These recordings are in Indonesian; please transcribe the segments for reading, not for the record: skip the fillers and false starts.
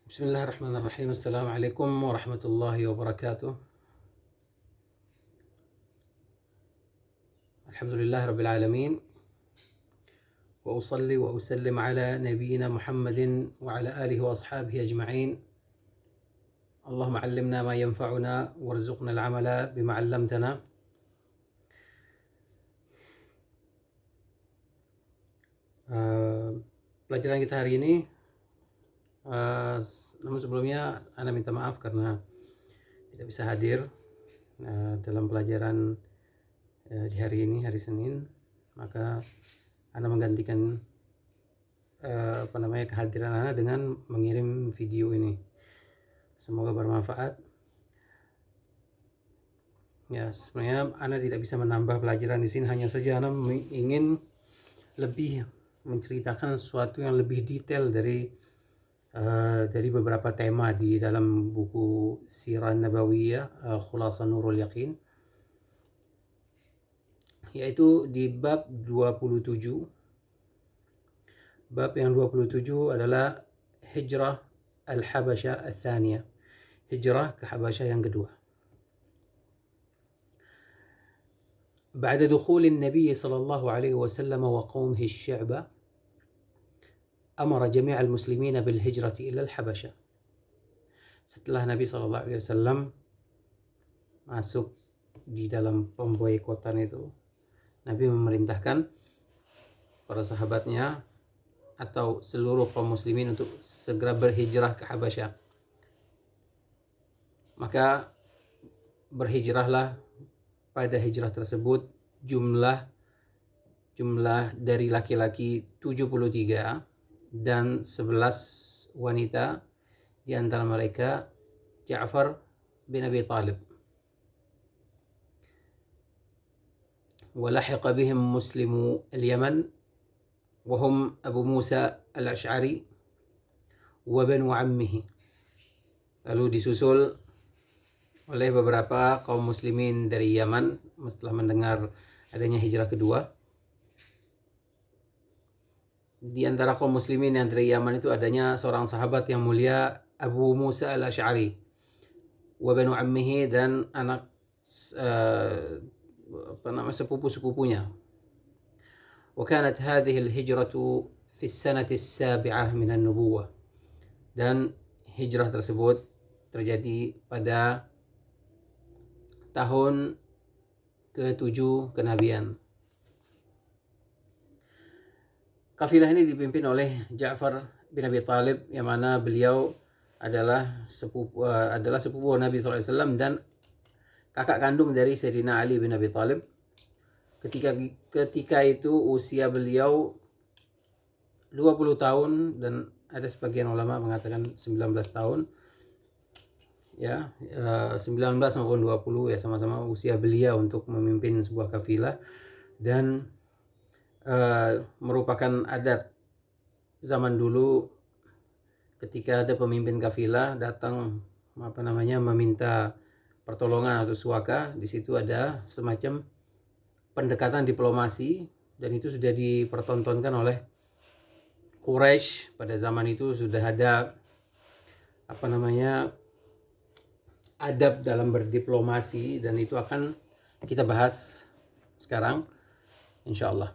Bismillahirrahmanirrahim. Assalamualaikum warahmatullahi wabarakatuh. Alhamdulillah rabbil alamin. Wa usalli wa usallim ala nabiyyina Muhammadin wa ala alihi wa ashabihi ajma'in. Allahumma 'allimna ma yanfa'una warzuqna al-'amala bima 'allamtana. Pelajaran kita hari ini, namun sebelumnya Ana minta maaf karena tidak bisa hadir dalam pelajaran di hari ini, hari Senin. Maka Ana menggantikan kehadiran Ana dengan mengirim video ini. Semoga bermanfaat. Ya, sebenarnya Ana tidak bisa menambah pelajaran di sini, hanya saja Ana ingin lebih menceritakan sesuatu yang lebih detail dari beberapa tema di dalam buku Sirah Nabawiyah, Khulasa Nurul Yaqin, yaitu di bab 27. Bab yang 27 adalah Hijrah Al-Habasyah Al-Thaniyah, hijrah ke Habasyah yang kedua. بعد دخول النبي صلى الله عليه وسلم وقومه الشعب أمر جميع المسلمين بالهجرة إلى الحبشة. Setelah Nabi SAW masuk di dalam pemboikotan itu, Nabi memerintahkan para sahabatnya atau seluruh kaum muslimin untuk segera berhijrah ke Habasyah. Maka berhijrahlah pada hijrah tersebut jumlah dari laki-laki 73 dan 11 wanita, di antara mereka Ja'far bin Abi Talib. ولحق بهم مسلمو اليمن وهم أبو موسى الأشعري وبنو عمه. Lalu disusul oleh beberapa kaum muslimin dari Yaman setelah mendengar adanya hijrah kedua. Di antara kaum muslimin yang dari Yaman itu adanya seorang sahabat yang mulia, Abu Musa al-Ash'ari, wa banu ammihi, dan anak sepupu-sepupunya. Wa kanat hadhihi al-hijratu fi as-sanati as-sabi'ah min an-nubuwah. Dan hijrah tersebut terjadi pada tahun ke-7 kenabian. Kafilah ini dipimpin oleh Ja'far bin Abi Talib, yang mana beliau adalah sepupu Nabi SAW dan kakak kandung dari Sayyidina Ali bin Abi Talib. Ketika itu usia beliau 20 tahun dan ada sebagian ulama mengatakan 19 tahun. Ya, 19 maupun 20 ya, sama-sama usia beliau untuk memimpin sebuah kafilah. Dan merupakan adat zaman dulu ketika ada pemimpin kafilah datang meminta pertolongan atau suaka, di situ ada semacam pendekatan diplomasi, dan itu sudah dipertontonkan oleh Quraisy. Pada zaman itu sudah ada adab dalam berdiplomasi, dan itu akan kita bahas sekarang insyaallah.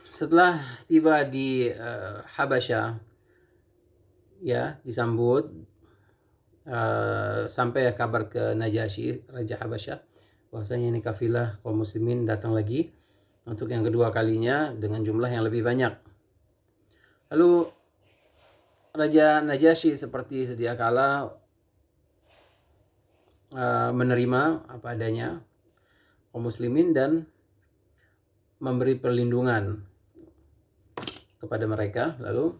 Setelah tiba di Habasyah, ya, disambut sampai kabar ke Najasyi, Raja Habasyah, bahwasanya ini kafilah kaum muslimin datang lagi untuk yang kedua kalinya dengan jumlah yang lebih banyak. Lalu Raja Najasyi seperti sedia kala menerima apa adanya kaum muslimin dan memberi perlindungan kepada mereka. Lalu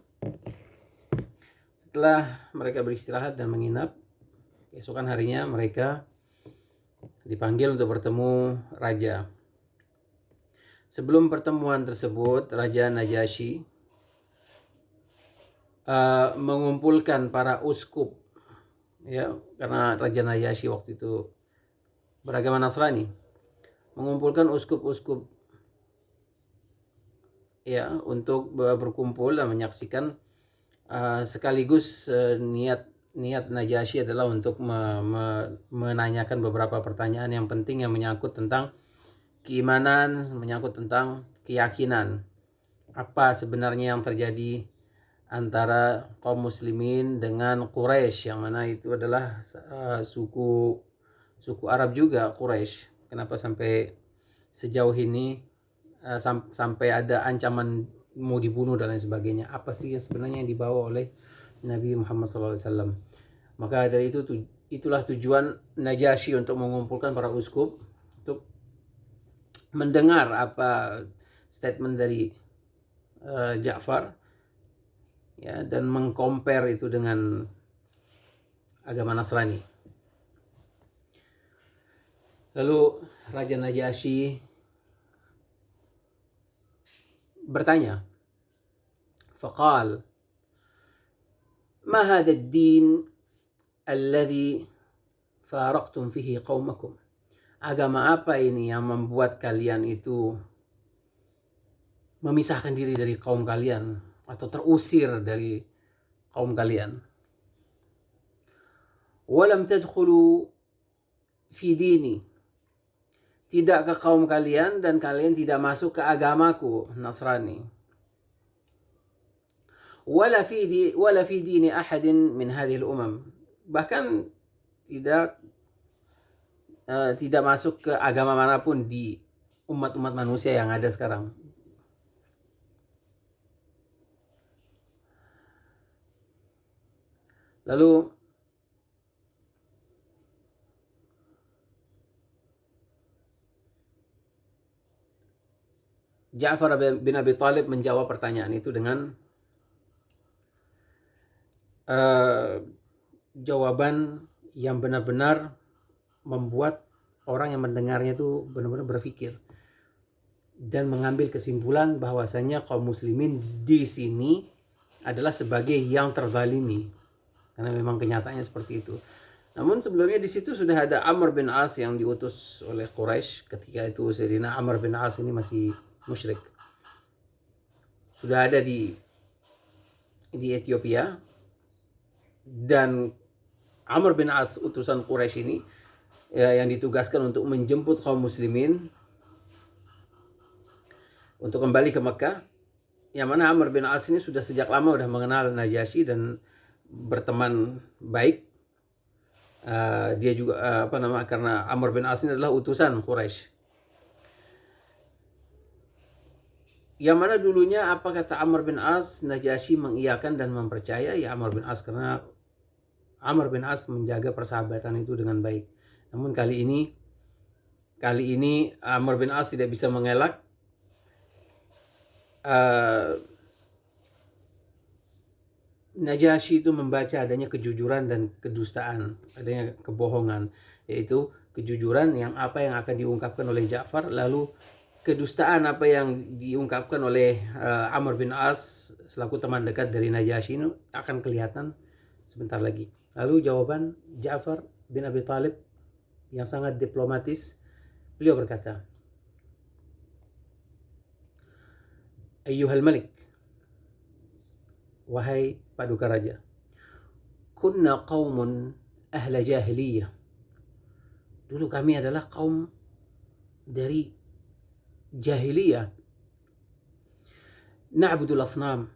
setelah mereka beristirahat dan menginap, keesokan harinya mereka dipanggil untuk bertemu raja. Sebelum pertemuan tersebut, Raja Najasyi mengumpulkan para uskup, ya, karena Raja Najasyi waktu itu beragama Nasrani, mengumpulkan uskup-uskup, ya, untuk berkumpul dan menyaksikan sekaligus niat Najasyi adalah untuk menanyakan beberapa pertanyaan yang penting yang menyangkut tentang keimanan, menyangkut tentang keyakinan. Apa sebenarnya yang terjadi antara kaum muslimin dengan Quraisy, yang mana itu adalah suku Arab juga, Quraisy. Kenapa sampai sejauh ini sampai ada ancaman mau dibunuh dan lain sebagainya. Apa sih yang sebenarnya yang dibawa oleh Nabi Muhammad SAW. Maka dari itu itulah tujuan Najasyi untuk mengumpulkan para uskup untuk mendengar apa statement dari Ja'far, ya, dan mengcompare itu dengan agama Nasrani. Lalu Raja Najasyi bertanya, faqal, ma hadha ad-din alladhi faraqtum fihi qaumakum. Agama apa ini yang membuat kalian itu memisahkan diri dari kaum kalian atau terusir dari kaum kalian? Walam tadkhulu fi dini. Tidak ke kaum kalian dan kalian tidak masuk ke agamaku Nasrani. Wala fi dini ahadin min hadhil umam. Bahkan tidak masuk ke agama manapun di umat-umat manusia yang ada sekarang. Lalu Ja'far bin Abi Thalib menjawab pertanyaan itu dengan jawaban yang benar-benar membuat orang yang mendengarnya itu benar-benar berpikir dan mengambil kesimpulan bahwasanya kaum muslimin di sini adalah sebagai yang terzalimi, karena memang kenyataannya seperti itu. Namun sebelumnya di situ sudah ada Amr bin As yang diutus oleh Quraisy. Ketika itu Sayyidina Amr bin As ini masih musyrik. Sudah ada di Ethiopia, dan Amr bin As, utusan Quraisy ini, ya, yang ditugaskan untuk menjemput kaum muslimin untuk kembali ke Mekah. Yang mana Amr bin As ini sudah sejak lama sudah mengenal Najasyi dan berteman baik. Dia juga karena Amr bin As ini adalah utusan Quraisy. Yang mana dulunya apa kata Amr bin As, Najasyi mengiyakan dan mempercaya ya Amr bin As, karena Amr bin As menjaga persahabatan itu dengan baik. Namun kali ini Amr bin As tidak bisa mengelak Najasyi itu membaca adanya kejujuran dan kedustaan, adanya kebohongan, yaitu kejujuran yang akan diungkapkan oleh Ja'far, lalu kedustaan apa yang diungkapkan oleh Amr bin As selaku teman dekat dari Najasyi ini akan kelihatan sebentar lagi. Lalu jawaban Ja'far bin Abi Thalib yang sangat diplomatis, beliau berkata, Ayyuhal Malik, wahai paduka raja, kunna qaumun ahla jahiliyah. Dulu kami adalah kaum dari jahiliyah. Na'budul asnam,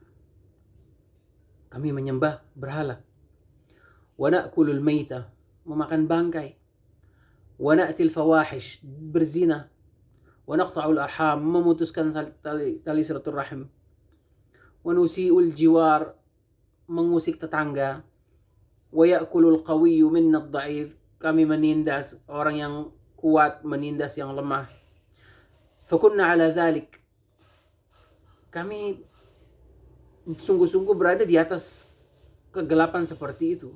kami menyembah berhala. Wa na'kulul maita, memakan bangkai. Wa na'til fawahish, berzina. Wa naqta'ul arham, memutuskan tali silaturahim. Wa nusi'ul jiwar, mengusik tetangga. Wa ya'kulul qawiyyu minna ad-dha'if, kami menindas orang yang kuat, menindas yang lemah. Fakunna ala dhalik, kami sungguh-sungguh berada di atas kegelapan seperti itu.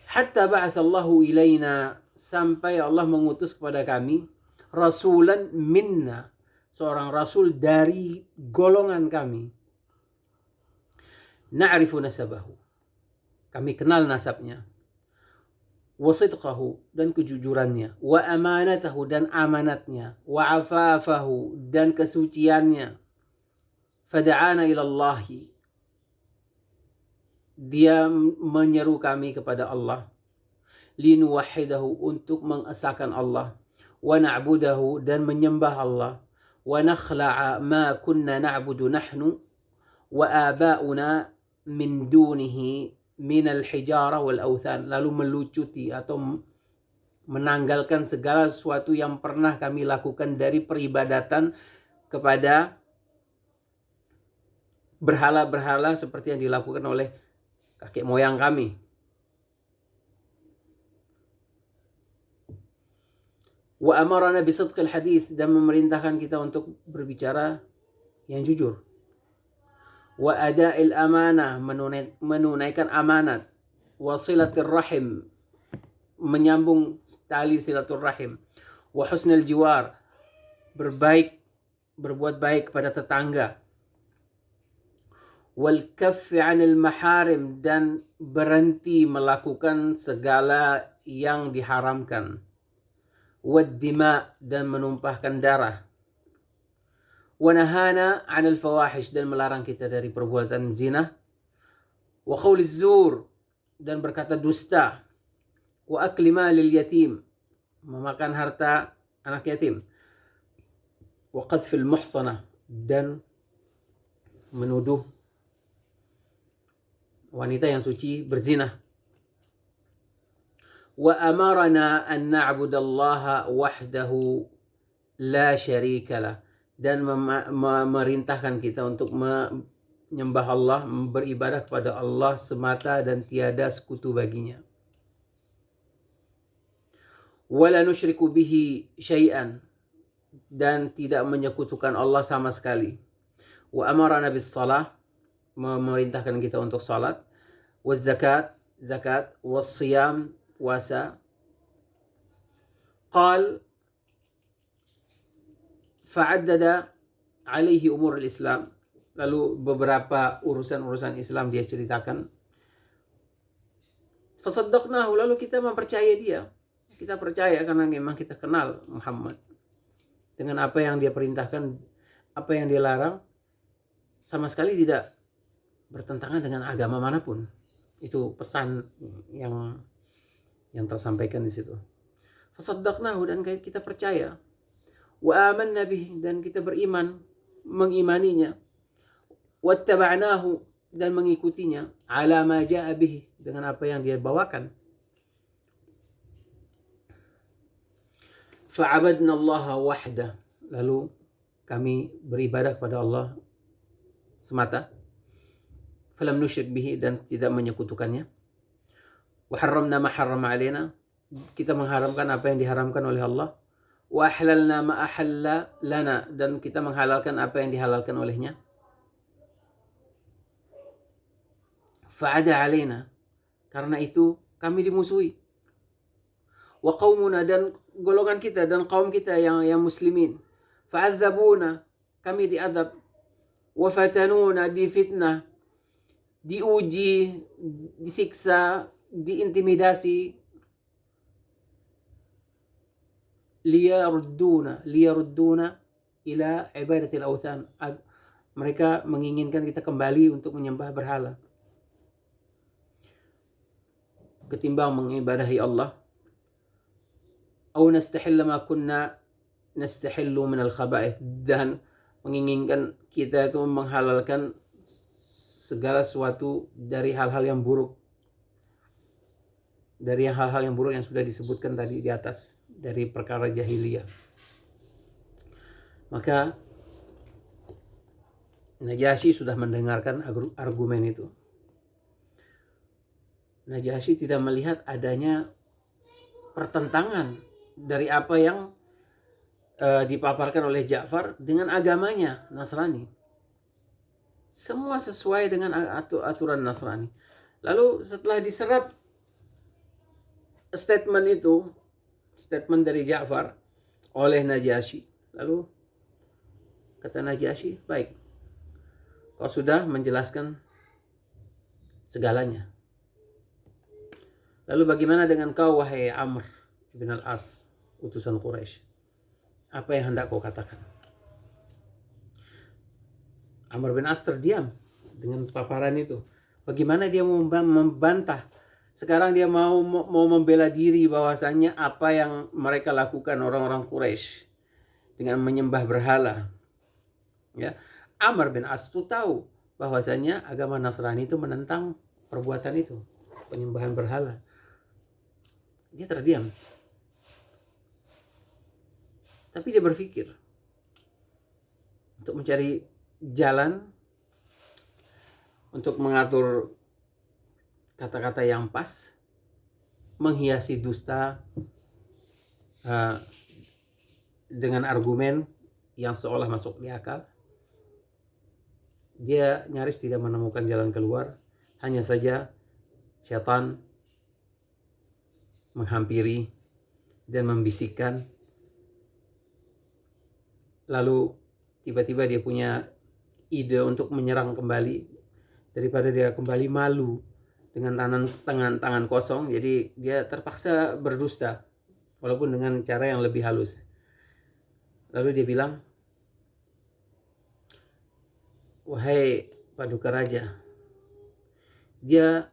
Hatta ba'athallahu ilaina, sampai Allah mengutus kepada kami rasulan minna, seorang rasul dari golongan kami. Na'rifu nasabahu, kami kenal nasabnya. Wa sidqahu, dan kejujurannya. Wa amanatahu, dan amanatnya. Wa afafahu, dan kesuciannya. Fada'ana ilallahi, dia menyeru kami kepada Allah, linuwahhidahu, untuk mengesahkan Allah, wa na'budahu, dan menyembah Allah, wa nakhla'a ma kunna na'budu nahnu wa aba'una min dunihi minal hijara wal awthan, lalu melucuti atau menanggalkan segala sesuatu yang pernah kami lakukan dari peribadatan kepada berhala-berhala seperti yang dilakukan oleh kakek moyang kami. Wa amarana bisidqil hadits, dan memerintahkan kita untuk berbicara yang jujur. Wa ada'il amanah, menunaikan amanat. Wa silatir rahim, menyambung tali silaturrahim. Wa husnul jiwar, berbuat baik kepada tetangga. Wal kaffi 'anil maharim, dan berhenti melakukan segala yang diharamkan. Wad dima, dan menumpahkan darah. Wa nahana 'anil fawahish, dan melarang kita dari perbuatan zina. Wa qauliz zur, dan berkata dusta. Wa akli malil yatim, memakan harta anak yatim. Wa qadfil muhsanah, dan menuduh wanita yang suci berzina. Wa amarana an na'budallaha wahdahu la syarikalah, dan memerintahkan kita untuk menyembah Allah, beribadah kepada Allah semata dan tiada sekutu baginya. Wala nusyriku bihi syai'an, dan tidak menyekutukan Allah sama sekali. Wa amarana bis salah, memerintahkan kita untuk salat. Waz zakat, zakat. Was siyam, puasa. Qal fa'addada alaihi umur al-Islam, lalu beberapa urusan-urusan Islam dia ceritakan. Fasaddaqnahu, lalu kita mempercayai dia. Kita percaya karena memang kita kenal Muhammad dengan apa yang dia perintahkan, apa yang dia larang, sama sekali tidak bertentangan dengan agama manapun. Itu pesan yang tersampaikan di situ. Fasaddaqnahu, dan kita percaya. Wa amanna bih, dan kita beriman, mengimaninya. Wattaba'nahu, dan mengikutinya. Ala ma ja'a bih, dengan apa yang dia bawakan. Fa'abadna Allah wahda, lalu kami beribadah kepada Allah semata. Falam nusyrik bihi, dan tidak menyekutukannya. Wa harramna ma harrama alaina, kita mengharamkan apa yang diharamkan oleh Allah. Wa ahlalna ma ahalla lana, dan kita menghalalkan apa yang dihalalkan olehnya. Fa'ada alaina, karena itu kami dimusuhi. Wa qaumuna, dan golongan kita dan kaum kita yang muslimin. Fa'adzabuna, kami diazab. Wa fatanuna, difitnah, diuji, disiksa, diintimidasi. Liyarudduna ila ibadatil awthan, mereka menginginkan kita kembali untuk menyembah berhala ketimbang mengibadahi Allah. Au nastahilla ma kunna nastahillu minal khaba'ith, dan menginginkan kita itu menghalalkan segala sesuatu dari hal-hal yang buruk, dari hal-hal yang buruk yang sudah disebutkan tadi di atas, dari perkara jahiliyah. Maka Najasyi sudah mendengarkan argumen itu. Najasyi tidak melihat adanya pertentangan dari apa yang dipaparkan oleh Ja'far dengan agamanya Nasrani. Semua sesuai dengan aturan Nasrani. Lalu setelah diserap statement dari Ja'far oleh Najasyi, lalu kata Najasyi, baik, kau sudah menjelaskan segalanya. Lalu bagaimana dengan kau, wahai Amr bin al-As, utusan Quraisy? Apa yang hendak kau katakan? Amr bin As terdiam dengan paparan itu. Bagaimana dia mau membantah? Sekarang dia mau membela diri bahwasannya apa yang mereka lakukan orang-orang Quraisy dengan menyembah berhala. Ya, Amr bin As itu tahu bahwasanya agama Nasrani itu menentang perbuatan itu, penyembahan berhala. Dia terdiam. Tapi dia berpikir untuk mencari jalan untuk mengatur kata-kata yang pas, menghiasi dusta dengan argumen yang seolah masuk di akal. Dia nyaris tidak menemukan jalan keluar, hanya saja syaitan menghampiri dan membisikkan. Lalu tiba-tiba dia punya ide untuk menyerang kembali, daripada dia kembali malu dengan tangan kosong. Jadi dia terpaksa berdusta walaupun dengan cara yang lebih halus. Lalu dia bilang, wahai Paduka Raja, dia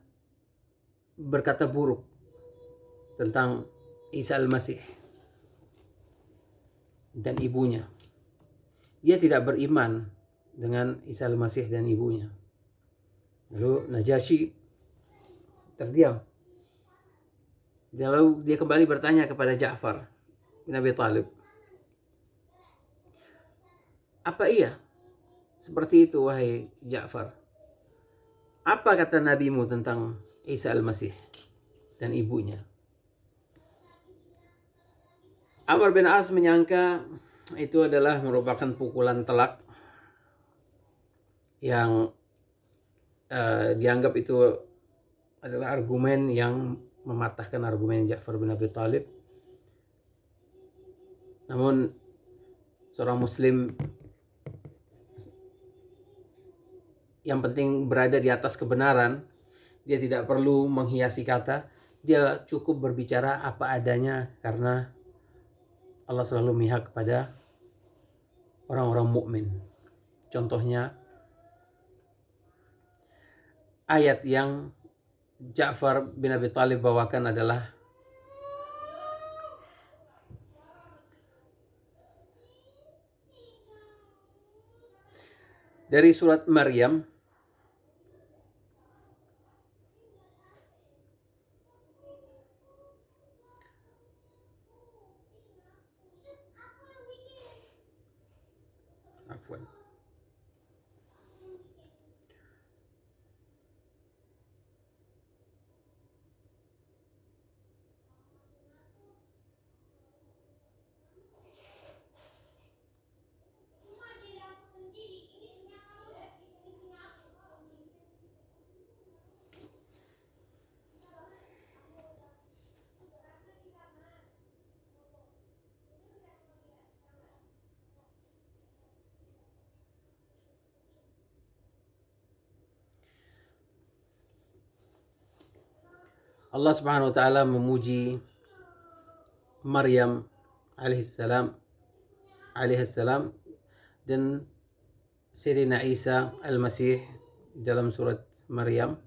berkata buruk tentang Isa al-Masih dan ibunya. Dia tidak beriman dengan Isa al-Masih dan ibunya. Lalu Najasyi terdiam. Lalu dia kembali bertanya kepada Ja'far bin Abi Thalib, apa iya seperti itu wahai Ja'far? Apa kata nabimu tentang Isa al-Masih dan ibunya? Amr bin As menyangka itu adalah merupakan pukulan telak yang dianggap itu adalah argumen yang mematahkan argumen Ja'far bin Abi Thalib. Namun seorang muslim yang penting berada di atas kebenaran, dia tidak perlu menghiasi kata, dia cukup berbicara apa adanya, karena Allah selalu memihak kepada orang-orang mukmin. Contohnya ayat yang Ja'far bin Abi Thalib bawakan adalah dari surat Maryam Allah Subhanahu wa taala memuji Maryam alaihissalam dan Sayyidina Isa al-Masih dalam surat Maryam.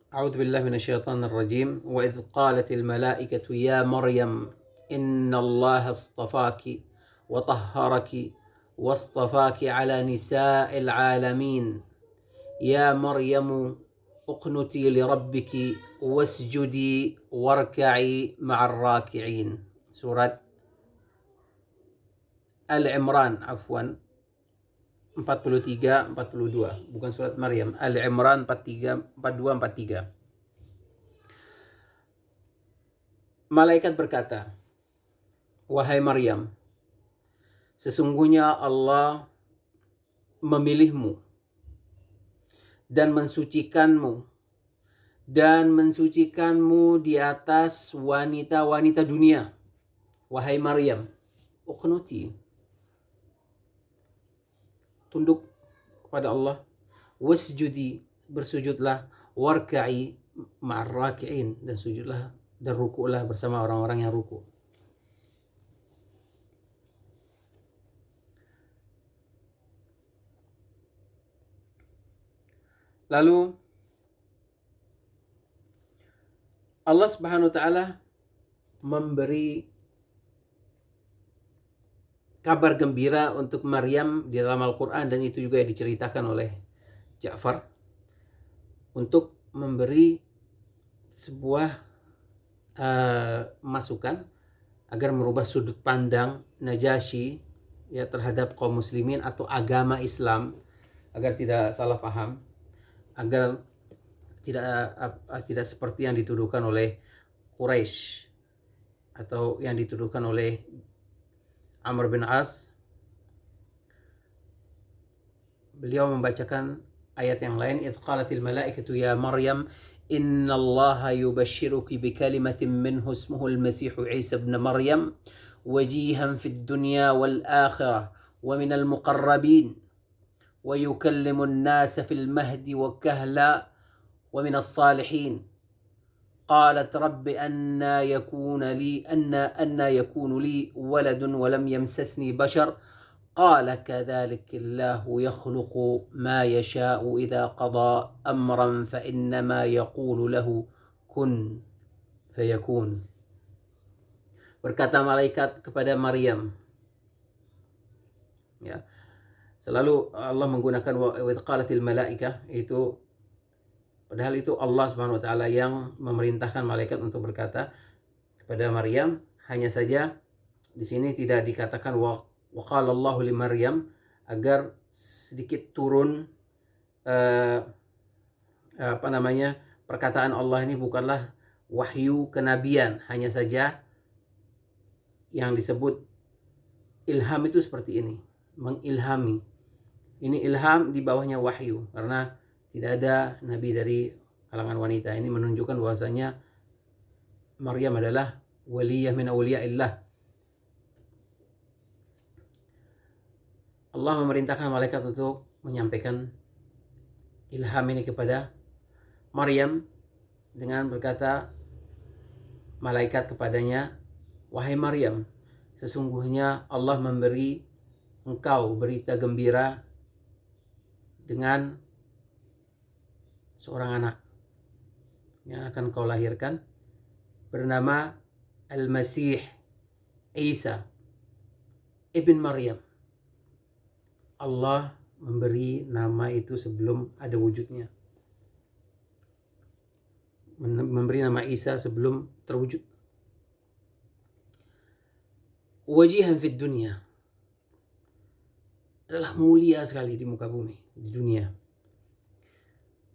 أعوذ بالله من الشيطان الرجيم وإذ قالت الملائكة يا مريم إن الله اصطفاك وطهرك واصطفاك على نساء العالمين يا مريم اقنتي لربك واسجدي واركعي مع الراكعين. Surat Al-Imran 43, 42, bukan surat Maryam. Al-Imran 43, 42, 43. Malaikat berkata, wahai Maryam, sesungguhnya Allah memilihmu dan mensucikanmu di atas wanita-wanita dunia. Wahai Maryam, uqnuti, tunduk kepada Allah, wasjudi, bersujudlah, warka'i ma'ar raki'in, dan sujudlah dan ruku'lah bersama orang-orang yang ruku'. Lalu Allah Subhanahu wa taala memberi kabar gembira untuk Maryam di dalam Al-Quran, dan itu juga diceritakan oleh Ja'far, untuk memberi sebuah masukan agar merubah sudut pandang Najasyi ya terhadap kaum muslimin atau agama Islam, agar tidak salah paham, agar tidak seperti yang dituduhkan oleh Quraisy atau yang dituduhkan oleh Amr bin As. Beliau membacakan ayat yang lain, idh qalatil malaikatu ya Maryam inna allaha yubashshiruki bikalimatin minhu ismuhu al-masihu Isa ibn Maryam wajihan fid dunya wal akhirah wa minal muqarrabin wa yukallimu an-nasa fil mahdi wa kahla wa minas salihin. قالت رب أنى يكون لي ولد ولم يمسسني بشر قال كذلك الله يخلق ما يشاء إذا قضى أمرا فإنما يقول له كن فيكون. Berkata malaikat kepada Maryam, ya, selalu Allah menggunakan wa qalatil malaikah, itu padahal itu Allah Subhanahu wa taala yang memerintahkan malaikat untuk berkata kepada Maryam. Hanya saja di sini tidak dikatakan wa qala Allahu li Maryam, agar sedikit turun perkataan Allah ini bukanlah wahyu kenabian, hanya saja yang disebut ilham itu seperti ini, mengilhami. Ini ilham, di bawahnya wahyu, karena tidak ada nabi dari kalangan wanita. Ini menunjukkan bahwasanya Maryam adalah waliyah min awliyaillah. Allah memerintahkan malaikat untuk menyampaikan ilham ini kepada Maryam dengan berkata malaikat kepadanya, wahai Maryam, sesungguhnya Allah memberi engkau berita gembira dengan seorang anak yang akan kau lahirkan, bernama Al-Masih Isa ibn Maryam. Allah memberi nama itu sebelum ada wujudnya, memberi nama Isa sebelum terwujud. Wajihan fid dunya, adalah mulia sekali di muka bumi, di dunia.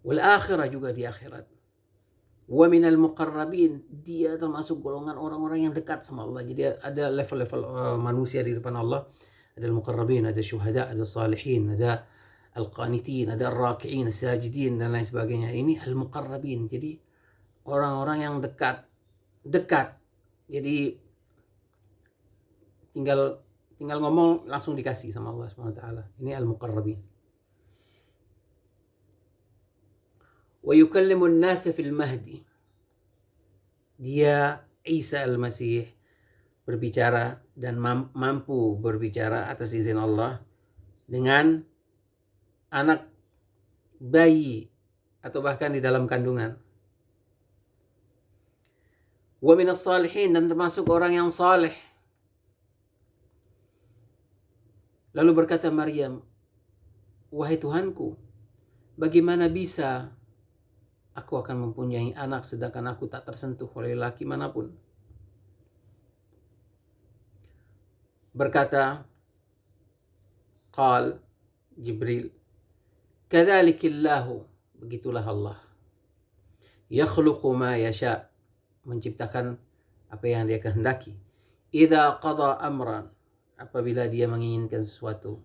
Wal akhirah, juga di akhirat. Wa minal muqarrabin, dia termasuk golongan orang-orang yang dekat sama Allah. Jadi ada level-level manusia di depan Allah. Ada al-muqarrabin, ada syuhada, ada salihin, ada al-qanitin, ada al-raki'in, al-sajidin, dan lain sebagainya. Ini al-muqarrabin, jadi orang-orang yang dekat. Jadi tinggal ngomong langsung dikasih sama Allah Subhanahu wa taala. Ini al-muqarrabin. Wa yukallimu an-nasa fil mahdi. Dia Isa al-Masih berbicara dan mampu berbicara atas izin Allah dengan anak bayi atau bahkan di dalam kandungan. Wa minas salihin, dan termasuk orang yang saleh. Lalu berkata Maryam, wahai Tuhanku, bagaimana bisa aku akan mempunyai anak sedangkan aku tak tersentuh oleh laki manapun? Berkata Qal Jibril, kadzalikillahu, begitulah Allah, yakhluqu ma yasha, menciptakan apa yang dia kehendaki, idza qada amran, apabila dia menginginkan sesuatu,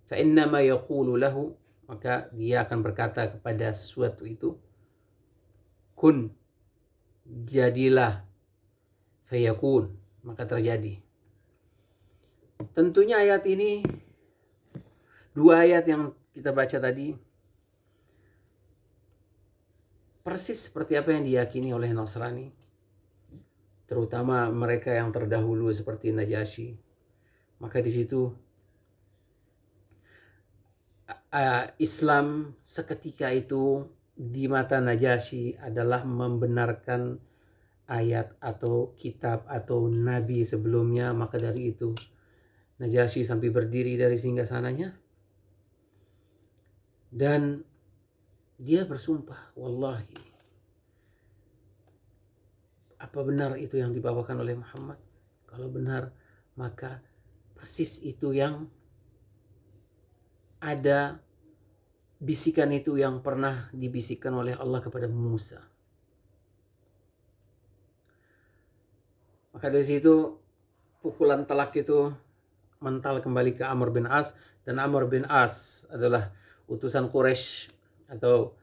fa innama yaqulu lahu, maka dia akan berkata kepada sesuatu itu, kun, jadilah, fayakun, maka terjadi. Tentunya ayat ini, dua ayat yang kita baca tadi, persis seperti apa yang diyakini oleh Nasrani, terutama mereka yang terdahulu seperti Najasyi. Maka di situ Islam seketika itu di mata Najasyi adalah membenarkan ayat atau kitab atau nabi sebelumnya. Maka dari itu Najasyi sampai berdiri dari singgasananya dan dia bersumpah, wallahi, apa benar itu yang dibawakan oleh Muhammad? Kalau benar, maka persis itu yang ada bisikan itu yang pernah dibisikkan oleh Allah kepada Musa. Maka dari situ pukulan telak itu mental kembali ke Amr bin As, dan Amr bin As adalah utusan Quraisy atau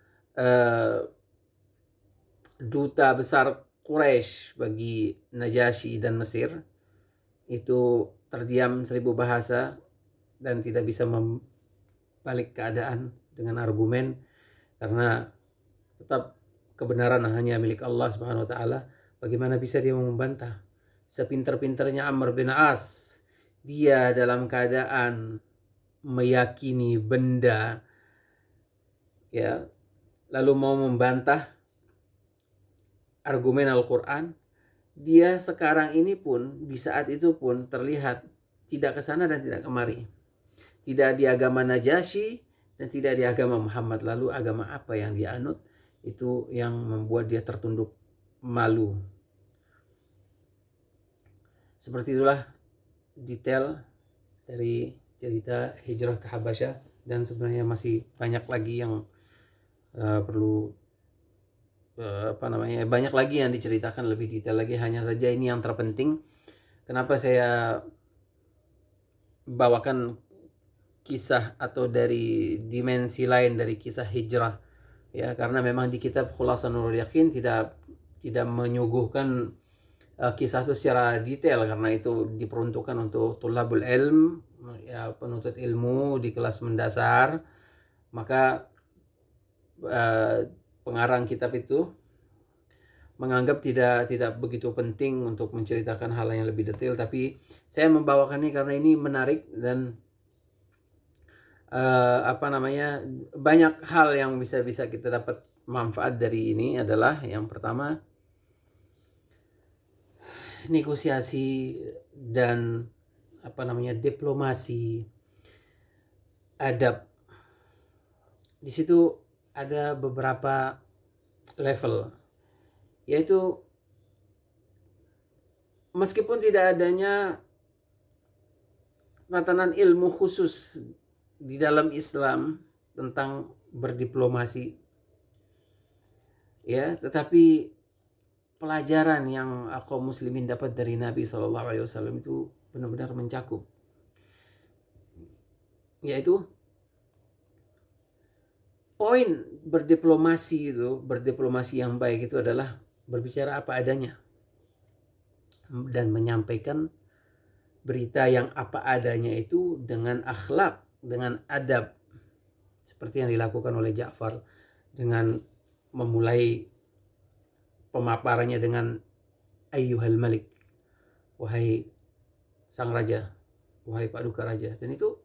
duta besar Quraisy bagi Najasyi dan Mesir. Itu terdiam 1000 bahasa dan tidak bisa membalik keadaan dengan argumen, karena tetap kebenaran hanya milik Allah Subhanahu wa taala. Bagaimana bisa dia membantah? Sepintar-pintarnya Amr bin As, dia dalam keadaan meyakini benda, ya, lalu mau membantah argumen Al-Quran. Dia sekarang ini pun, di saat itu pun terlihat tidak ke sana dan tidak kemari. Tidak di agama Najasyi dan tidak di agama Muhammad. Lalu agama apa yang dia anut? Itu yang membuat dia tertunduk malu. Seperti itulah detail dari cerita hijrah ke Habasyah, dan sebenarnya masih banyak lagi yang perlu banyak lagi yang diceritakan lebih detail lagi. Hanya saja ini yang terpenting. Kenapa saya bawakan kisah atau dari dimensi lain dari kisah hijrah, ya, karena memang di kitab Khulasan Nurul Yakin tidak menyuguhkan kisah itu secara detail, karena itu diperuntukkan untuk tulabul ilm, ya, penuntut ilmu di kelas mendasar. Maka pengarang kitab itu menganggap tidak begitu penting untuk menceritakan hal yang lebih detail, tapi saya membawakan ini karena ini menarik dan banyak hal yang bisa kita dapat manfaat dari ini. Adalah yang pertama, negosiasi dan diplomasi, adab. Di situ ada beberapa level, yaitu meskipun tidak adanya tatanan ilmu khusus di dalam Islam tentang berdiplomasi, ya, tetapi pelajaran yang kaum muslimin dapat dari Nabi SAW itu benar-benar mencakup, yaitu poin berdiplomasi yang baik itu adalah berbicara apa adanya dan menyampaikan berita yang apa adanya itu dengan akhlak, dengan adab, seperti yang dilakukan oleh Ja'far dengan memulai pemaparannya dengan ayyuhal malik, wahai sang raja, wahai paduka raja. Dan itu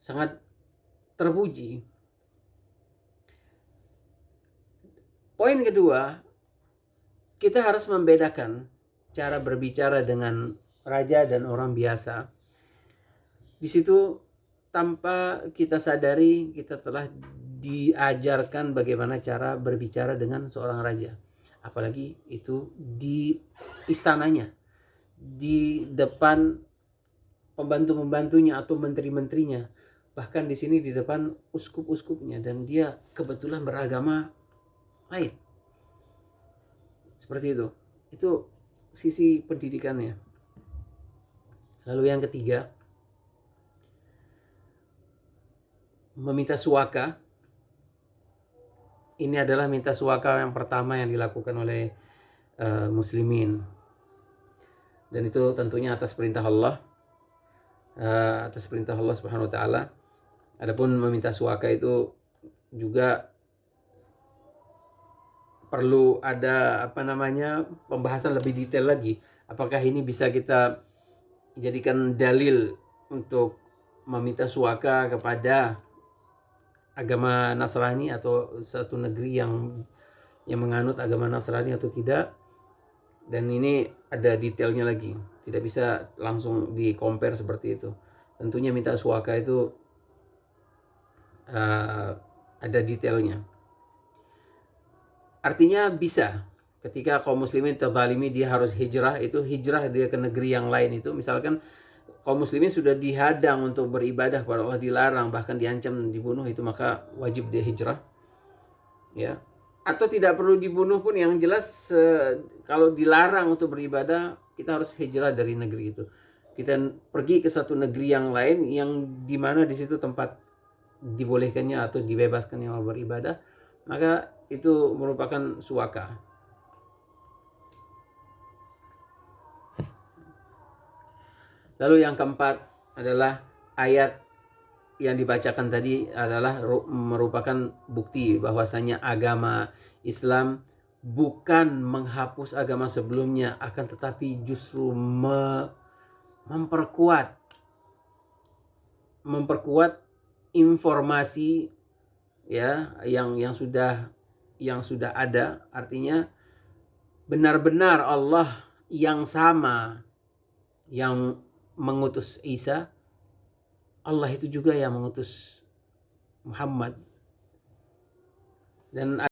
sangat terpuji. Poin kedua, kita harus membedakan cara berbicara dengan raja dan orang biasa. Di situ tanpa kita sadari kita telah diajarkan bagaimana cara berbicara dengan seorang raja, apalagi itu di istananya, di depan pembantu-pembantunya atau menteri-menterinya, bahkan di sini di depan uskup-uskupnya, dan dia kebetulan beragama lain. Seperti itu. Itu sisi pendidikannya. Lalu yang ketiga, meminta suaka. Ini adalah minta suaka yang pertama yang dilakukan oleh muslimin, dan itu tentunya atas perintah Allah, Subhanahu wa taala. Adapun meminta suaka itu juga perlu ada pembahasan lebih detail lagi. Apakah ini bisa kita jadikan dalil untuk meminta suaka kepada agama Nasrani atau satu negeri yang menganut agama Nasrani atau tidak. Dan ini ada detailnya lagi, tidak bisa langsung di compare seperti itu. Tentunya minta suaka itu ada detailnya. Artinya bisa ketika kaum muslimin terzalimi dia harus hijrah, itu hijrah dia ke negeri yang lain. Itu misalkan kaum muslimin sudah dihadang untuk beribadah kepada Allah, dilarang bahkan diancam dibunuh, itu maka wajib dia hijrah, ya. Atau tidak perlu dibunuh pun, yang jelas kalau dilarang untuk beribadah, kita harus hijrah dari negeri itu. Kita pergi ke satu negeri yang lain yang dimana di situ tempat dibolehkannya atau dibebaskannya orang beribadah, maka itu merupakan suaka. Lalu yang keempat adalah ayat yang dibacakan tadi adalah merupakan bukti bahwasanya agama Islam bukan menghapus agama sebelumnya, akan tetapi justru memperkuat informasi, ya, yang sudah ada. Artinya benar-benar Allah yang sama yang mengutus Isa, Allah itu juga yang mengutus Muhammad. Dan